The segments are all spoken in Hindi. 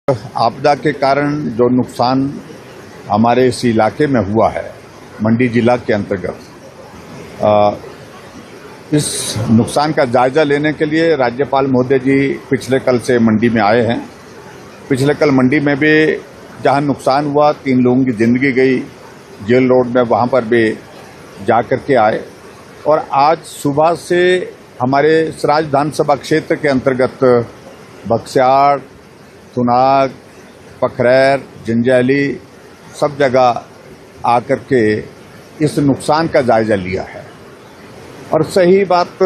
आपदा के कारण जो नुकसान हमारे इस इलाके में हुआ है, मंडी जिला के अंतर्गत, इस नुकसान का जायजा लेने के लिए राज्यपाल महोदय जी पिछले कल से मंडी में आए हैं। पिछले कल मंडी में भी जहां नुकसान हुआ, 3 लोगों की जिंदगी गई जेल रोड में, वहां पर भी जा कर के आए। और आज सुबह से हमारे सराज विधानसभा क्षेत्र के अंतर्गत बक्सियाड़, थुनाग, पखरैर, जंजैली सब जगह आकर के इस नुकसान का जायजा लिया है। और सही बात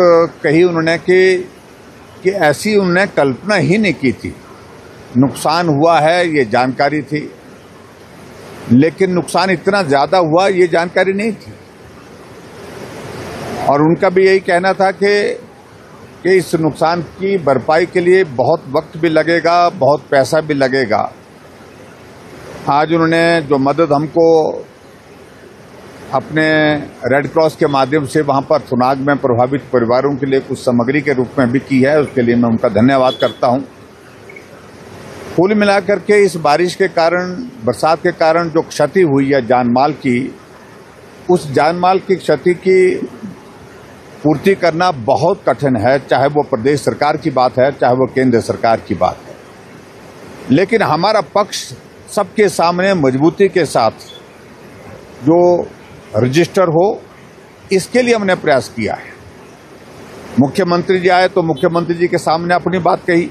कही उन्होंने कि ऐसी उन्होंने कल्पना ही नहीं की थी। नुकसान हुआ है ये जानकारी थी, लेकिन नुकसान इतना ज्यादा हुआ ये जानकारी नहीं थी। और उनका भी यही कहना था कि इस नुकसान की भरपाई के लिए बहुत वक्त भी लगेगा, बहुत पैसा भी लगेगा। आज उन्होंने जो मदद हमको अपने रेड क्रॉस के माध्यम से वहां पर थुनाग में प्रभावित परिवारों के लिए कुछ सामग्री के रूप में भी की है, उसके लिए मैं उनका धन्यवाद करता हूं। कुल मिलाकर के इस बारिश के कारण, बरसात के कारण जो क्षति हुई है जानमाल की, उस जानमाल की क्षति की पूर्ति करना बहुत कठिन है, चाहे वो प्रदेश सरकार की बात है, चाहे वो केंद्र सरकार की बात है। लेकिन हमारा पक्ष सबके सामने मजबूती के साथ जो रजिस्टर हो, इसके लिए हमने प्रयास किया है। मुख्यमंत्री जी आए तो मुख्यमंत्री जी के सामने अपनी बात कही,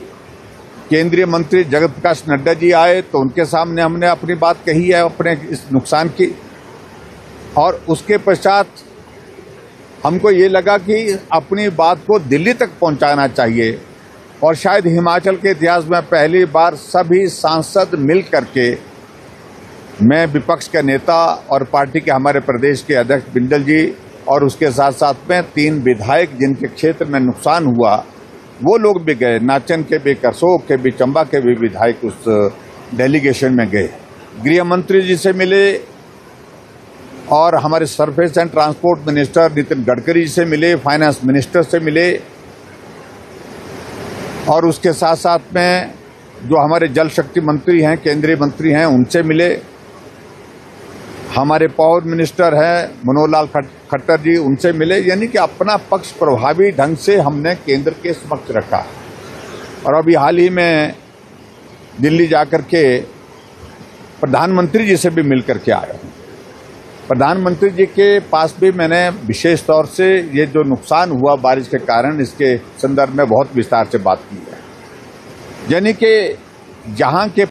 केंद्रीय मंत्री जगत प्रकाश नड्डा जी आए तो उनके सामने हमने अपनी बात कही है अपने इस नुकसान की। और उसके पश्चात हमको ये लगा कि अपनी बात को दिल्ली तक पहुंचाना चाहिए। और शायद हिमाचल के इतिहास में पहली बार सभी सांसद मिल करके, मैं विपक्ष के नेता और पार्टी के हमारे प्रदेश के अध्यक्ष बिंदल जी और उसके साथ साथ में 3 विधायक जिनके क्षेत्र में नुकसान हुआ, वो लोग भी गए। नाचन के भी, करसोग के भी, चंबा के भी विधायक उस डेलीगेशन में गए। गृह मंत्री जी से मिले और हमारे surface and transport minister Nitin Gadkari ji से मिले, फाइनेंस मिनिस्टर से मिले, और उसके साथ साथ में जो हमारे जल शक्ति मंत्री हैं, केंद्रीय मंत्री हैं, उनसे मिले। हमारे पावर मिनिस्टर हैं मनोहर लाल खट्टर जी, उनसे मिले। यानी कि अपना पक्ष प्रभावी ढंग से हमने केंद्र के समक्ष रखा। और अभी हाल ही में दिल्ली जाकर के प्रधानमंत्री जी से भी मिलकर के आया हूं। प्रधानमंत्री जी के पास भी मैंने विशेष तौर से ये जो नुकसान हुआ बारिश के कारण, इसके संदर्भ में बहुत विस्तार से बात की है। यानी कि जहां के